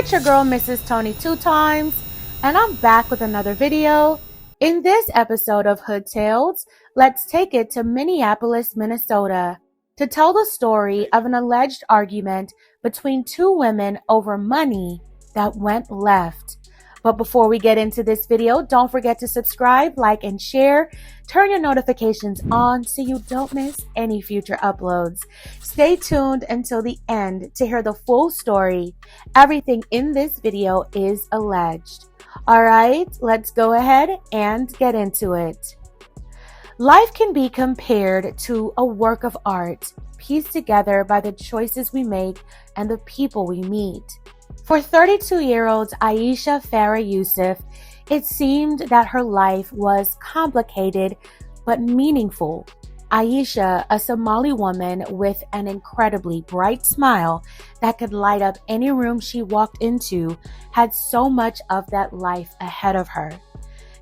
It's your girl, Mrs. Tony 2 times, and I'm back with another video. In this episode of Hood Tales, let's take it to Minneapolis, Minnesota, to tell the story of an alleged argument between two women over money that went left. But before we get into this video, don't forget to subscribe, like, and share. Turn your notifications on so you don't miss any future uploads. Stay tuned until the end to hear the full story. Everything in this video is alleged. Alright, let's go ahead and get into it. Life can be compared to a work of art, pieced together by the choices we make and the people we meet. For 32-year-old Aisha Farah Yussuf, it seemed that her life was complicated but meaningful. Aisha, a Somali woman with an incredibly bright smile that could light up any room she walked into, had so much of that life ahead of her.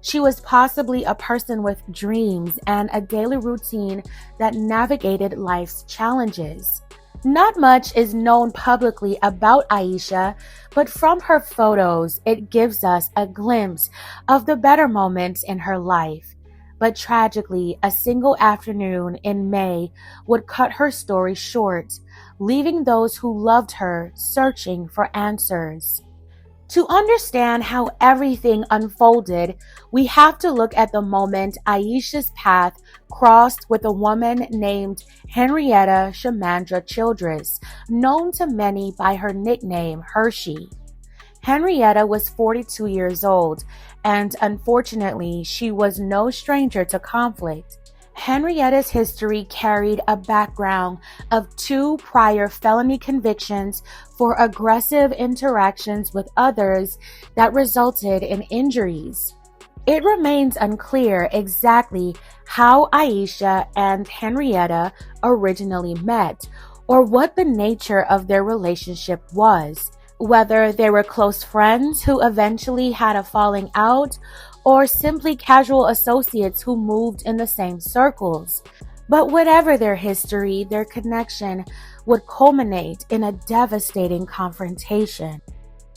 She was possibly a person with dreams and a daily routine that navigated life's challenges. Not much is known publicly about Aisha, but from her photos, it gives us a glimpse of the better moments in her life. But tragically, a single afternoon in May would cut her story short, leaving those who loved her searching for answers. To understand how everything unfolded, we have to look at the moment Aisha's path crossed with a woman named Henrietta Childress, known to many by her nickname Hershey. Henrietta was 42 years old, and unfortunately, she was no stranger to conflict. Henrietta's history carried a background of 2 prior felony convictions for aggressive interactions with others that resulted in injuries. It remains unclear exactly how Aisha and Henrietta originally met, or what the nature of their relationship was, whether they were close friends who eventually had a falling out, or simply casual associates who moved in the same circles. But whatever their history, their connection would culminate in a devastating confrontation.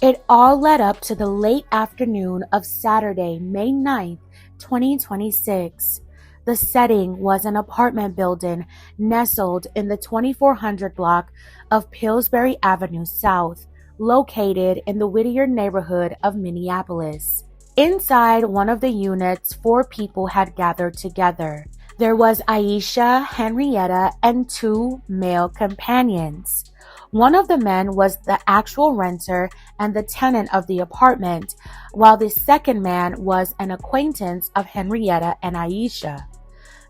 It all led up to the late afternoon of Saturday, May 9th, 2026. The setting was an apartment building nestled in the 2400 block of Pillsbury Avenue South, located in the Whittier neighborhood of Minneapolis. Inside one of the units, 4 people had gathered together. There was Aisha, Henrietta, and 2 male companions. One of the men was the actual renter and the tenant of the apartment, while the second man was an acquaintance of Henrietta and Aisha.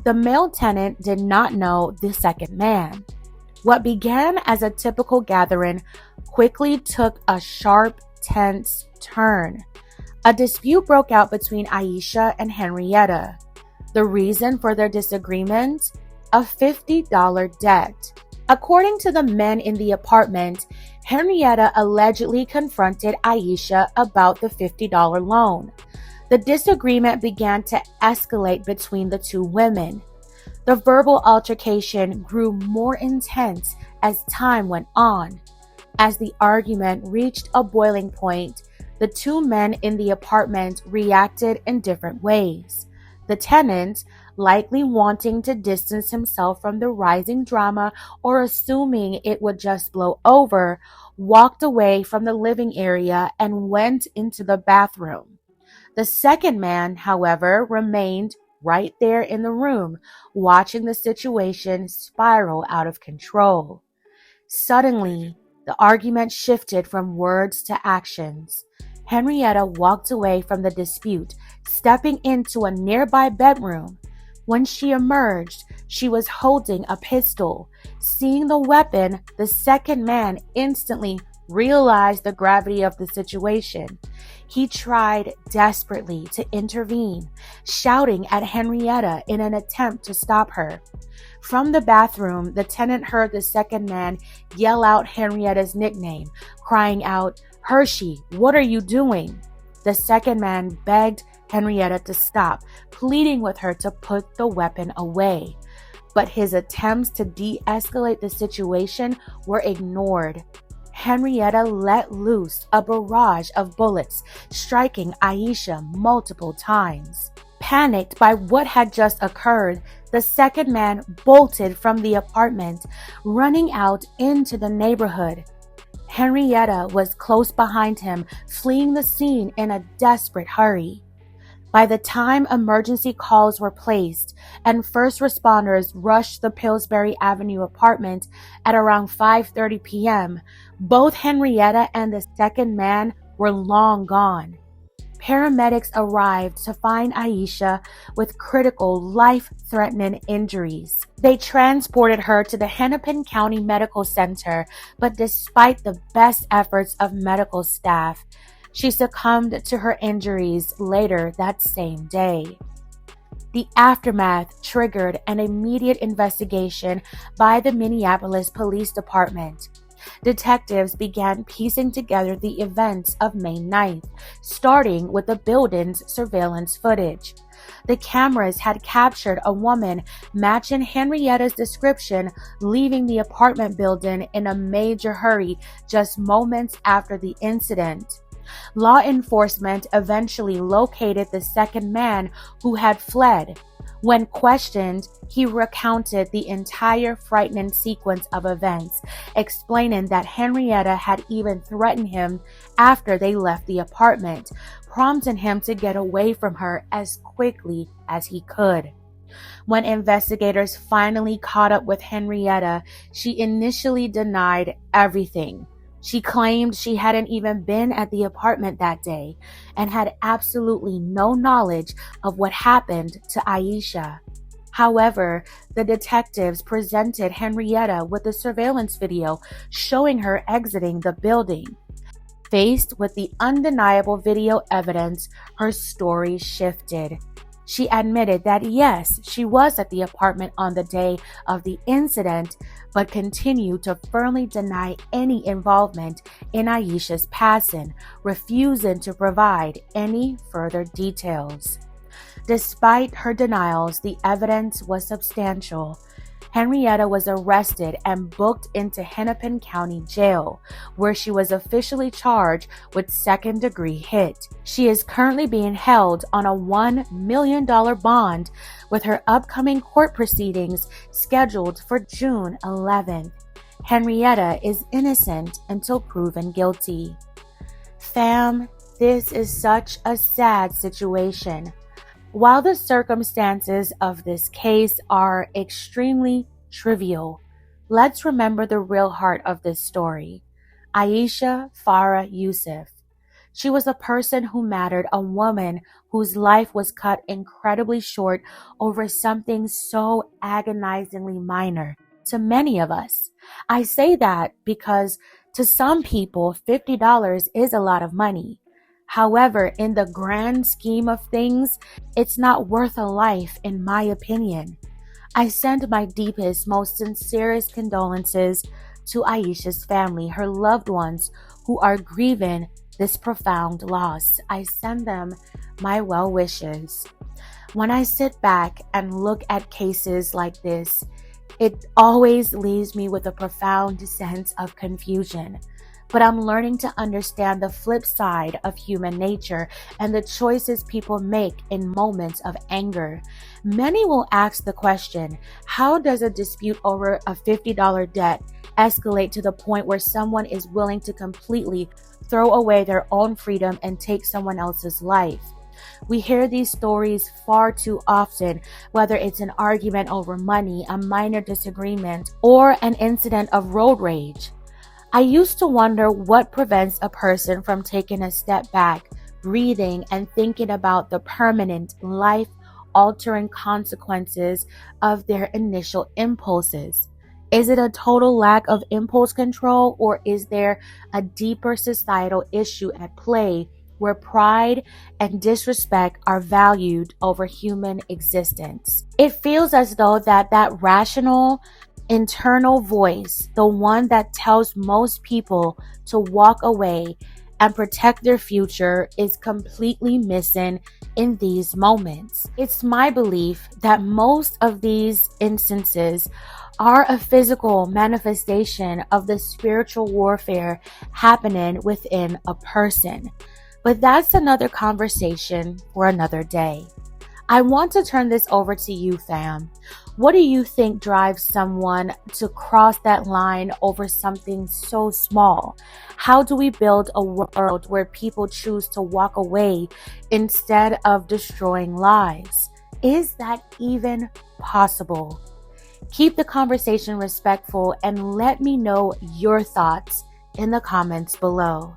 The male tenant did not know the second man. What began as a typical gathering quickly took a sharp, tense turn. A dispute broke out between Aisha and Henrietta. The reason for their disagreement? A $50 debt. According to the men in the apartment, Henrietta allegedly confronted Aisha about the $50 loan. The disagreement began to escalate between the 2 women. The verbal altercation grew more intense as time went on. As the argument reached a boiling point, the 2 men in the apartment reacted in different ways. The tenant, likely wanting to distance himself from the rising drama or assuming it would just blow over, walked away from the living area and went into the bathroom. The second man, however, remained right there in the room, watching the situation spiral out of control. Suddenly, the argument shifted from words to actions. Henrietta walked away from the dispute, stepping into a nearby bedroom. When she emerged, she was holding a pistol. Seeing the weapon, the second man instantly realized the gravity of the situation. He tried desperately to intervene, shouting at Henrietta in an attempt to stop her. From the bathroom, the tenant heard the second man yell out Henrietta's nickname, crying out, "Hershey, what are you doing?" The second man begged Henrietta to stop, pleading with her to put the weapon away. But his attempts to de-escalate the situation were ignored. Henrietta let loose a barrage of bullets, striking Aisha multiple times. Panicked by what had just occurred, the second man bolted from the apartment, running out into the neighborhood. Henrietta was close behind him, fleeing the scene in a desperate hurry. By the time emergency calls were placed and first responders rushed the Pillsbury Avenue apartment at around 5:30 p.m., both Henrietta and the second man were long gone. Paramedics arrived to find Aisha with critical, life-threatening injuries. They transported her to the Hennepin County Medical Center, but despite the best efforts of medical staff, she succumbed to her injuries later that same day. The aftermath triggered an immediate investigation by the Minneapolis Police Department. Detectives began piecing together the events of May 9th, starting with the building's surveillance footage. The cameras had captured a woman matching Henrietta's description leaving the apartment building in a major hurry just moments after the incident. Law enforcement eventually located the second man who had fled. When questioned, he recounted the entire frightening sequence of events, explaining that Henrietta had even threatened him after they left the apartment, prompting him to get away from her as quickly as he could. When investigators finally caught up with Henrietta, she initially denied everything. She claimed she hadn't even been at the apartment that day and had absolutely no knowledge of what happened to Aisha. However, the detectives presented Henrietta with a surveillance video showing her exiting the building. Faced with the undeniable video evidence, her story shifted. She admitted that yes, she was at the apartment on the day of the incident, but continued to firmly deny any involvement in Aisha's passing, refusing to provide any further details. Despite her denials, the evidence was substantial. Henrietta was arrested and booked into Hennepin County Jail, where she was officially charged with second-degree hit. She is currently being held on a $1 million bond, with her upcoming court proceedings scheduled for June 11th. Henrietta is innocent until proven guilty. Fam, this is such a sad situation. While the circumstances of this case are extremely trivial, let's remember the real heart of this story. Aisha Farah Yussuf. She was a person who mattered, a woman whose life was cut incredibly short over something so agonizingly minor to many of us. I say that because to some people, $50 is a lot of money. However, in the grand scheme of things, it's not worth a life, in my opinion. I send my deepest, most sincerest condolences to Aisha's family, her loved ones who are grieving this profound loss. I send them my well wishes. When I sit back and look at cases like this, it always leaves me with a profound sense of confusion. But I'm learning to understand the flip side of human nature and the choices people make in moments of anger. Many will ask the question, how does a dispute over a $50 debt escalate to the point where someone is willing to completely throw away their own freedom and take someone else's life? We hear these stories far too often, whether it's an argument over money, a minor disagreement, or an incident of road rage. I used to wonder what prevents a person from taking a step back, breathing, and thinking about the permanent, life-altering consequences of their initial impulses. Is it a total lack of impulse control, or is there a deeper societal issue at play where pride and disrespect are valued over human existence? It feels as though that rational internal voice, the one that tells most people to walk away, and protect their future is completely missing in these moments. It's my belief that most of these instances are a physical manifestation of the spiritual warfare happening within a person. But that's another conversation for another day. I want to turn this over to you, fam. What do you think drives someone to cross that line over something so small? How do we build a world where people choose to walk away instead of destroying lives? Is that even possible? Keep the conversation respectful and let me know your thoughts in the comments below.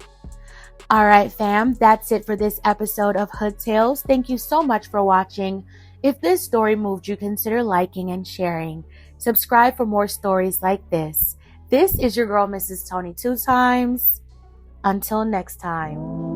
All right, fam, that's it for this episode of Hood Tales. Thank you so much for watching. If this story moved you, consider liking and sharing. Subscribe for more stories like this. This is your girl, Mrs. Tony 2 times. Until next time.